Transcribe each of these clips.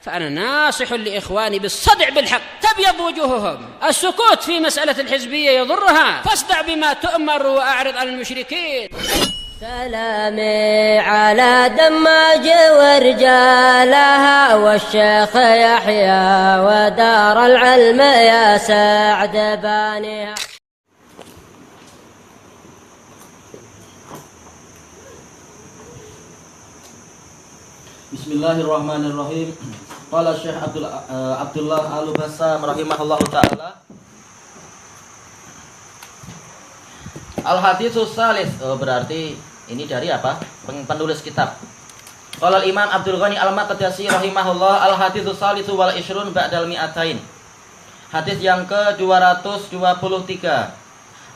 فأنا ناصح لإخواني بالصدع بالحق تبيض وجوههم. السكوت في مسألة الحزبية يضرها، فاصدع بما تؤمر وأعرض عن المشركين. سلامي على دماج ورجالها والشيخ يحيى ودار العلم يا سعد بانيها. Bismillahirrahmanirrahim. Qala Syekh Abdullah Al-Bassam rahimahullahu taala. Al-Haditsus Salis, berarti ini dari apa? Penulis kitab. Qala Imam Abdul Ghani Al-Maqdisi rahimahullah, Al-Haditsus Salisu wal Ishrun ba'dal mi'atain. Hadis yang ke-223.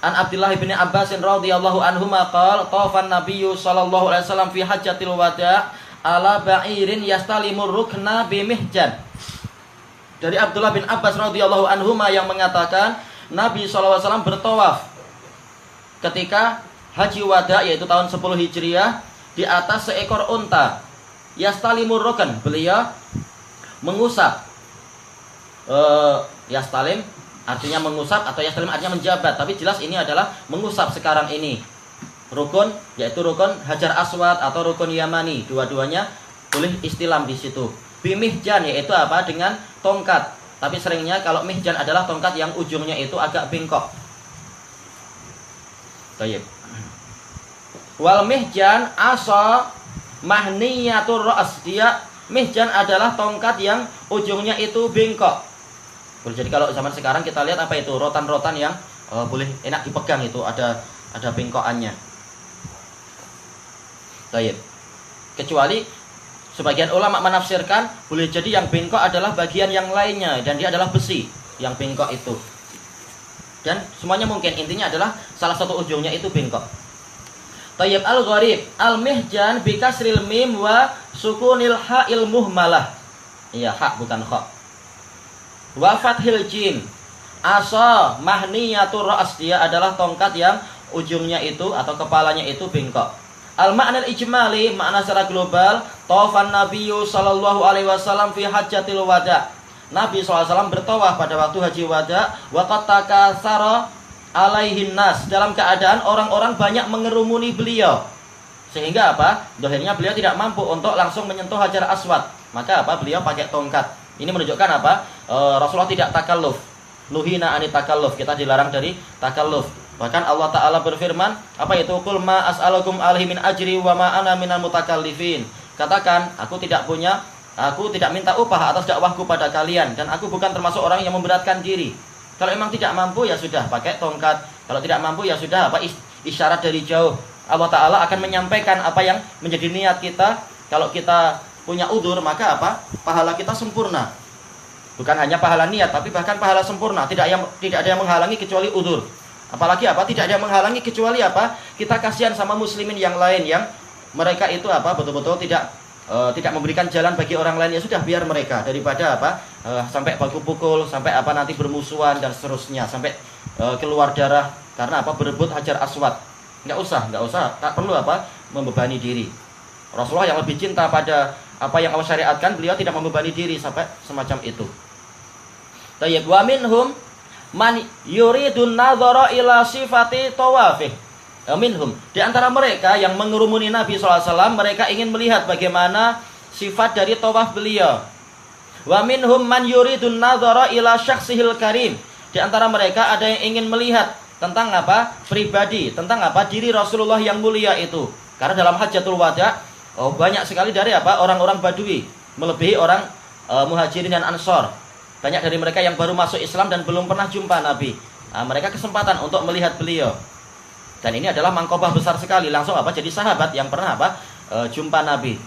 An Abdullah bin Abbas radhiyallahu anhuma qala tawafan Nabiyyu sallallahu alaihi wasallam fi hajjatil wada' ala ba'irin yastalimur rukna bimihjan. Dari Abdullah bin Abbas radhiyallahu anhuma yang mengatakan Nabi sallallahu alaihi wasallam bertawaf ketika haji wada, yaitu tahun 10 Hijriah, di atas seekor unta. Yastalimur rukn, beliau mengusap. Yastalim artinya mengusap atau yastalim artinya menjabat, tapi jelas ini adalah mengusap sekarang ini. Rukun, yaitu rukun Hajar Aswad atau rukun Yamani, dua-duanya boleh istilam di situ. Bimihjan, yaitu apa? Dengan tongkat. Tapi seringnya kalau mihjan adalah tongkat yang ujungnya itu agak bengkok. Baik. Wal mihjan asa mahniyatur ra's. Dia mihjan adalah tongkat yang ujungnya itu bengkok. Jadi kalau zaman sekarang kita lihat apa itu? Rotan-rotan yang boleh enak dipegang, itu ada bengkokannya. Baik. Kecuali sebagian ulama menafsirkan boleh jadi yang bengkok adalah bagian yang lainnya dan dia adalah besi yang bengkok itu. Dan semuanya mungkin, intinya adalah salah satu ujungnya itu bengkok. Tayyib al-gharib al-mihjan bi kasril mim wa sukunil ha'il muhmalah. Iya, ha bukan kha. Wa fathil jim. Asa mahniyatur ra's, dia adalah tongkat yang ujungnya itu atau kepalanya itu bengkok. Al-ma'nal ijmali, makna secara global, tawafan Nabiyyu sallallahu alaihi wasallam fi hajjatil wada'. Nabi SAW bertawaf pada waktu haji wada, wa qad takatsara alaihin nas, dalam keadaan orang-orang banyak mengerumuni beliau. Sehingga apa? Dohirnya beliau tidak mampu untuk langsung menyentuh Hajar Aswad. Maka apa? Beliau pakai tongkat. Ini menunjukkan apa? Rasulullah tidak takalluf. Nuhina anit takalluf, kita dilarang dari takalluf. Bahkan Allah Ta'ala berfirman, apa itu? Qul ma as'alukum alaihi min ajri wa ma ana minal mutakallifin. Katakan, aku tidak minta upah atas dakwahku pada kalian, dan aku bukan termasuk orang yang memberatkan diri. Kalau memang tidak mampu ya sudah pakai tongkat. Kalau tidak mampu ya sudah apa? Isyarat dari jauh. Allah Ta'ala akan menyampaikan apa yang menjadi niat kita. Kalau kita punya udzur, maka apa? Pahala kita sempurna. Bukan hanya pahala niat, tapi bahkan pahala sempurna. Tidak ada yang menghalangi kecuali udzur. Apalagi apa? Tidak ada yang menghalangi kecuali apa? Kita kasihan sama muslimin yang lain yang mereka itu apa? Betul-betul tidak memberikan jalan bagi orang lain. Ya sudah, biar mereka, daripada apa? Sampai baku pukul, sampai apa nanti bermusuhan dan seterusnya, sampai keluar darah karena apa? Berebut Hajar Aswad. Enggak usah, tak perlu apa? Membebani diri. Rasulullah yang lebih cinta pada apa yang Allah syariatkan, beliau tidak membebani diri sampai semacam itu. Tayyib wa minhum man yuridun nadhara ila sifati tawafih. Minhum, di antara mereka yang mengerumuni Nabi SAW, mereka ingin melihat bagaimana sifat dari tawaf beliau. Wa minhum man yuridun nadhara ila syakhsihil karim. Di antara mereka ada yang ingin melihat tentang apa? Pribadi, tentang apa? Diri Rasulullah yang mulia itu. Karena dalam Hajjatul Wada, banyak sekali dari apa? Orang-orang Badui, melebihi orang Muhajirin dan Ansor. Banyak dari mereka yang baru masuk Islam dan belum pernah jumpa Nabi. Mereka kesempatan untuk melihat beliau. Dan ini adalah mangkobah besar sekali. Langsung apa? Jadi sahabat yang pernah apa? Jumpa Nabi.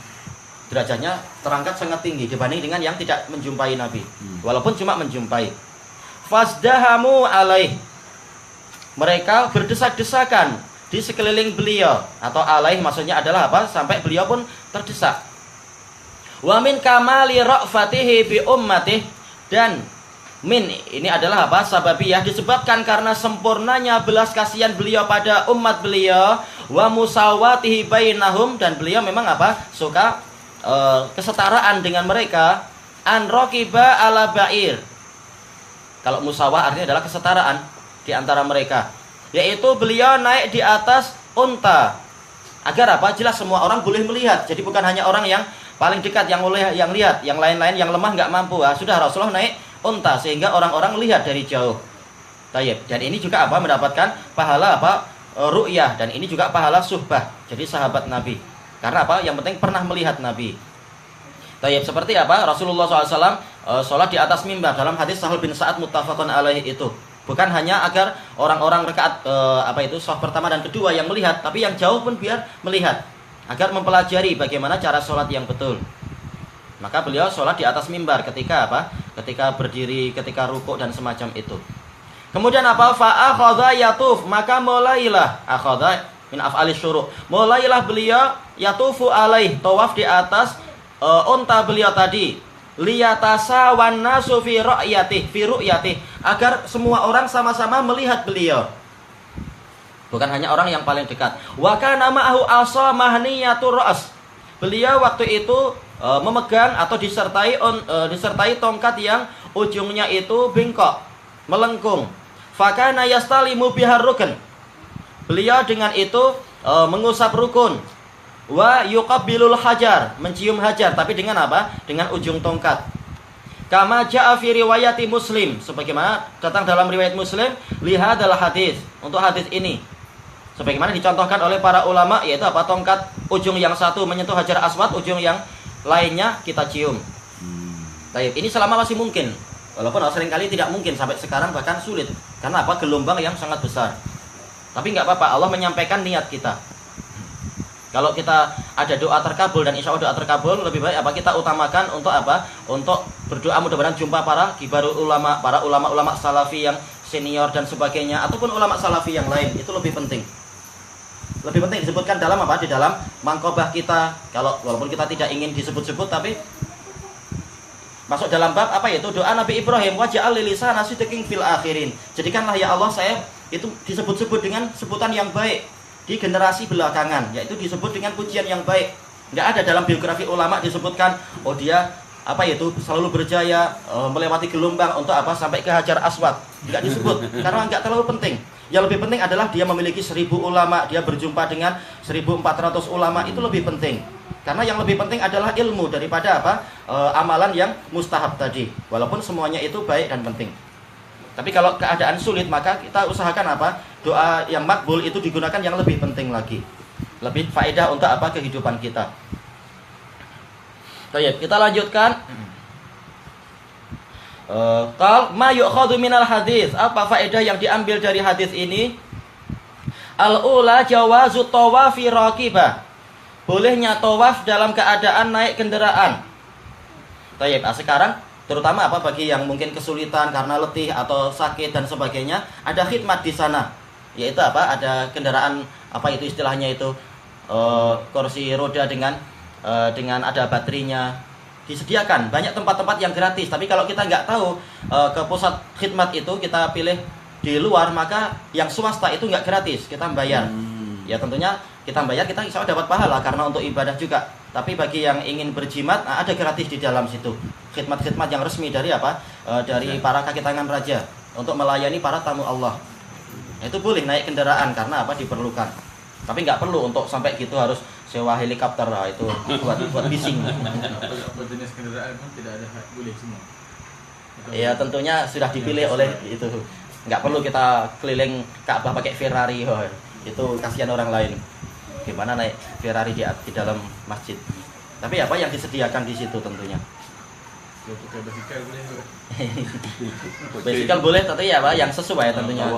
Derajatnya terangkat sangat tinggi dibanding dengan yang tidak menjumpai Nabi. Walaupun cuma menjumpai. Fasdahamu alaih. Mereka berdesak-desakan di sekeliling beliau. Atau alaih maksudnya adalah apa? Sampai beliau pun terdesak. Wa min kamali ra'fatihi bi ummatih. Dan min ini adalah apa? Sababiyah, disebabkan karena sempurnanya belas kasihan beliau pada umat beliau, wa musawatihi bainahum, dan beliau memang apa? Suka kesetaraan dengan mereka. an raqiba ala ba'ir. Kalau musawah artinya adalah kesetaraan di antara mereka, yaitu beliau naik di atas unta. Agar apa? Jelas semua orang boleh melihat. Jadi bukan hanya orang yang paling dekat yang boleh yang lihat, yang lain-lain yang lemah nggak mampu. Sudah Rasulullah naik unta sehingga orang-orang melihat dari jauh. Tayyib. Dan ini juga apa? Mendapatkan pahala apa? Ru'yah, dan ini juga pahala suhbah. Jadi sahabat Nabi. Karena apa? Yang penting pernah melihat Nabi. Tayyib. Seperti apa? Rasulullah SAW sholat di atas mimbar dalam hadis Sahal bin Sa'ad muttafaqun alaihi itu. Bukan hanya agar orang-orang rakaat shaf pertama dan kedua yang melihat, tapi yang jauh pun biar melihat, agar mempelajari bagaimana cara sholat yang betul. Maka beliau sholat di atas mimbar ketika apa? Ketika berdiri, ketika rukuk dan semacam itu. Kemudian apa? Fa'akhadha yatuf, maka mulailah, akhadha min af'alis syuru', mulailah beliau yatufu alaih, tawaf di atas unta beliau tadi. Liyatasa wan nasu fi ru'yatih, agar semua orang sama-sama melihat beliau. Bukan hanya orang yang paling dekat. Wa kana ma'ahu asa mahniyatur ra's. Beliau waktu itu memegang atau disertai tongkat yang ujungnya itu bengkok, melengkung. Fa kana yastalimu bihar rukun. Beliau dengan itu mengusap rukun. Wa yuqabbilul hajar, mencium hajar, tapi dengan apa? Dengan ujung tongkat. Kama ja'a fi riwayati Muslim, sebagaimana datang dalam riwayat Muslim, lihadal hadis, untuk hadis ini. Sebagaimana dicontohkan oleh para ulama, yaitu apa? Tongkat ujung yang satu menyentuh hajar aswad, ujung yang lainnya kita cium. Baik, ini selama masih mungkin. Walaupun seringkali tidak mungkin, sampai sekarang bahkan sulit. Karena apa? Gelombang yang sangat besar. Tapi nggak apa-apa, Allah menyampaikan niat kita. Kalau kita ada doa terkabul, dan insya Allah doa terkabul, lebih baik apa? Kita utamakan untuk apa? Untuk berdoa mudah-mudahan jumpa para kibarul ulama, para ulama-ulama salafi yang senior dan sebagainya, ataupun ulama salafi yang lain. Itu lebih penting. Lebih penting disebutkan dalam apa? Di dalam mangkobah kita. Kalau walaupun kita tidak ingin disebut-sebut, tapi masuk dalam bab apa yaitu doa Nabi Ibrahim, waj'al li lisana sidqin fil akhirin. Jadikanlah ya Allah saya itu disebut-sebut dengan sebutan yang baik di generasi belakangan, yaitu disebut dengan pujian yang baik. Nggak ada dalam biografi ulama disebutkan oh dia apa yaitu selalu berjaya melewati gelombang untuk apa sampai ke Hajar Aswad. Nggak disebut karena nggak terlalu penting. Yang lebih penting adalah dia memiliki 1000 ulama, dia berjumpa dengan 1400 ulama, itu lebih penting. Karena yang lebih penting adalah ilmu daripada apa amalan yang mustahab tadi. Walaupun semuanya itu baik dan penting. Tapi kalau keadaan sulit, maka kita usahakan apa? Doa yang makbul itu digunakan yang lebih penting lagi. Lebih faedah untuk apa? Kehidupan kita. Baik, kita lanjutkan. Qal ma yu'khadhu minal hadis. Apa faedah yang diambil dari hadis ini? Al-ula jawazu tawafi raqibah. Bolehnya tawaf dalam keadaan naik kendaraan. Baik, sekarang terutama apa bagi yang mungkin kesulitan karena letih atau sakit dan sebagainya, ada khidmat di sana, yaitu apa? Ada kendaraan apa itu istilahnya itu kursi roda dengan ada baterainya, disediakan banyak tempat-tempat yang gratis. Tapi kalau kita nggak tahu ke pusat khidmat itu kita pilih di luar, maka yang swasta itu nggak gratis, kita bayar. Ya tentunya kita bayar, kita insya Allah dapat pahala karena untuk ibadah juga. Tapi bagi yang ingin berjimat, ada gratis di dalam situ. Khidmat-khidmat yang resmi dari apa? Dari para kaki tangan raja untuk melayani para tamu Allah. Itu boleh naik kendaraan karena apa? Diperlukan. Tapi nggak perlu untuk sampai gitu harus sewa helikopter, itu buat bising. Jenis kendaraan pun tidak ada boleh semua. Ya tentunya sudah dipilih oleh itu. Nggak perlu kita keliling Ka'bah pakai Ferrari, itu kasihan orang lain. Gimana naik Ferrari di dalam masjid? Tapi apa yang disediakan di situ tentunya. Basikal boleh. Basikal boleh, tapi ya apa yang sesuai tentunya.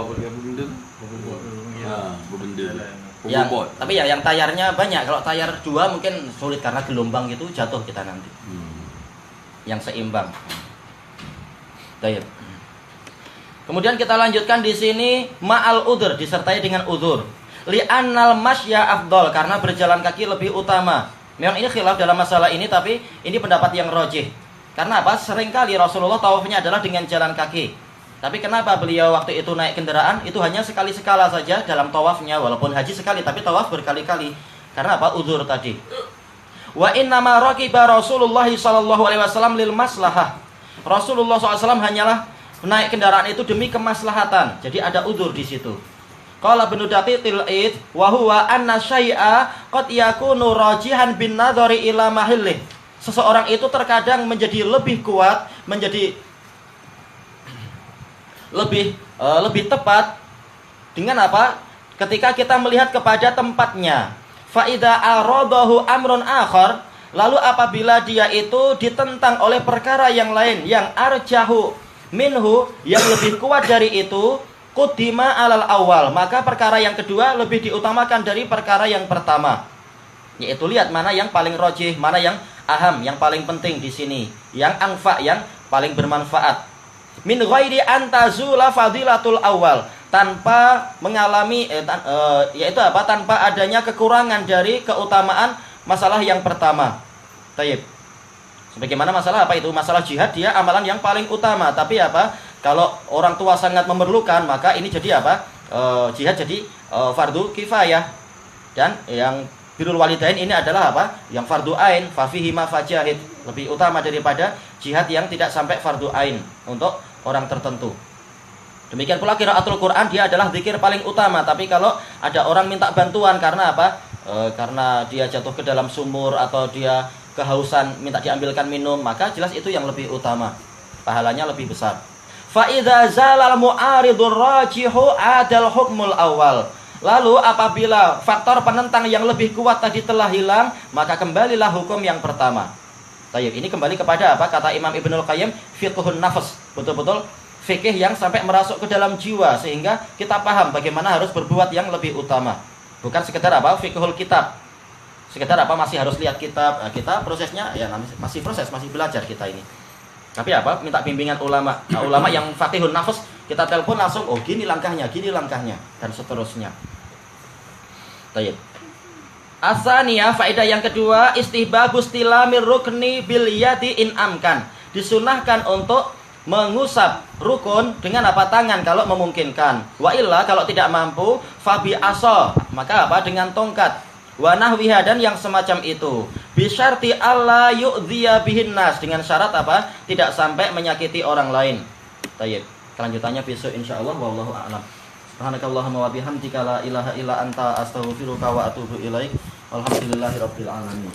Yang tapi ya yang tayarnya banyak. Kalau tayar 2 mungkin sulit karena gelombang gitu, jatuh kita nanti. Yang seimbang. Tayar. Kemudian kita lanjutkan di sini ma'al udzur, disertai dengan udzur. Li'annal masya afdol, karena berjalan kaki lebih utama. Memang ini khilaf dalam masalah ini, tapi ini pendapat yang rajih. Karena apa? Seringkali Rasulullah tawafnya adalah dengan jalan kaki. Tapi kenapa beliau waktu itu naik kendaraan? Itu hanya sekali-sekala saja dalam tawafnya. Walaupun haji sekali, tapi tawaf berkali-kali. Karena apa? Udzur tadi. Wa innama raqiba Rasulullah sallallahu alaihi wasallam lil maslahah. Rasulullah SAW hanyalah naik kendaraan itu demi kemaslahatan. Jadi ada udzur di situ. Qala Ibnu Daqiqil Id wa huwa anna syai'a qad yakunu rajihan bin nadhari ila mahillih. Seseorang itu terkadang menjadi lebih kuat, menjadi lebih tepat dengan apa? Ketika kita melihat kepada tempatnya. Fa idza aradahu amrun akhar, lalu apabila dia itu ditentang oleh perkara yang lain yang arjahu minhu, yang lebih kuat dari itu, qudima alal awal, maka perkara yang kedua lebih diutamakan dari perkara yang pertama. Yaitu lihat mana yang paling rajih, mana yang aham, yang paling penting di sini, yang anfa, yang paling bermanfaat. Min ghairi antazula fadilatul awal, tanpa mengalami yaitu apa? Tanpa adanya kekurangan dari keutamaan masalah yang pertama. Taib. Sebagaimana masalah apa itu? Masalah jihad, dia amalan yang paling utama. Tapi apa? Kalau orang tua sangat memerlukan, maka ini jadi apa? Jihad jadi fardu kifayah. Dan yang birrul walidain ini adalah apa? Yang fardu ain, fa fihi ma fajahid. Lebih utama daripada jihad yang tidak sampai fardu ain untuk orang tertentu. Demikian pula qiraatul Quran, dia adalah zikir paling utama. Tapi kalau ada orang minta bantuan karena apa? Karena dia jatuh ke dalam sumur atau dia kehausan minta diambilkan minum, maka jelas itu yang lebih utama, pahalanya lebih besar. Fa idza zalal mu'aridur rajihu adal hukmul awal. Lalu apabila faktor penentang yang lebih kuat tadi telah hilang, maka kembalilah hukum yang pertama. Tayyib, ini kembali kepada apa? Kata Imam Ibnul Qayyim, fiqhun nafs. Betul-betul fikih yang sampai merasuk ke dalam jiwa, sehingga kita paham bagaimana harus berbuat yang lebih utama. Bukan sekedar apa? Fiqhul kitab. Sekedar apa? Masih harus lihat kitab. Nah, kita prosesnya ya masih proses, masih belajar kita ini. Tapi apa? Minta bimbingan ulama. Nah, ulama yang faqihun nafs, kita telepon langsung, oh gini langkahnya, dan seterusnya. Tayyib. Asaniyah, faedah yang kedua, istihbabus tilamir rukni bil yadi in amkan. Disunahkan untuk mengusap rukun dengan apa? Tangan kalau memungkinkan. Wa illa kalau tidak mampu, fabi aso, maka apa? Dengan tongkat. Wa nahwiha, dan yang semacam itu. Bisyarti alla yu'dhiya bihin nas, dengan syarat apa? Tidak sampai menyakiti orang lain. Tayyib. Kelanjutannya besok insyaallah, wallahu a'lam. Subhanakallahumma wa bihamdika la ilaha illa anta astaghfiruka wa atubu ilaik. Walhamdulillahirabbil alamin.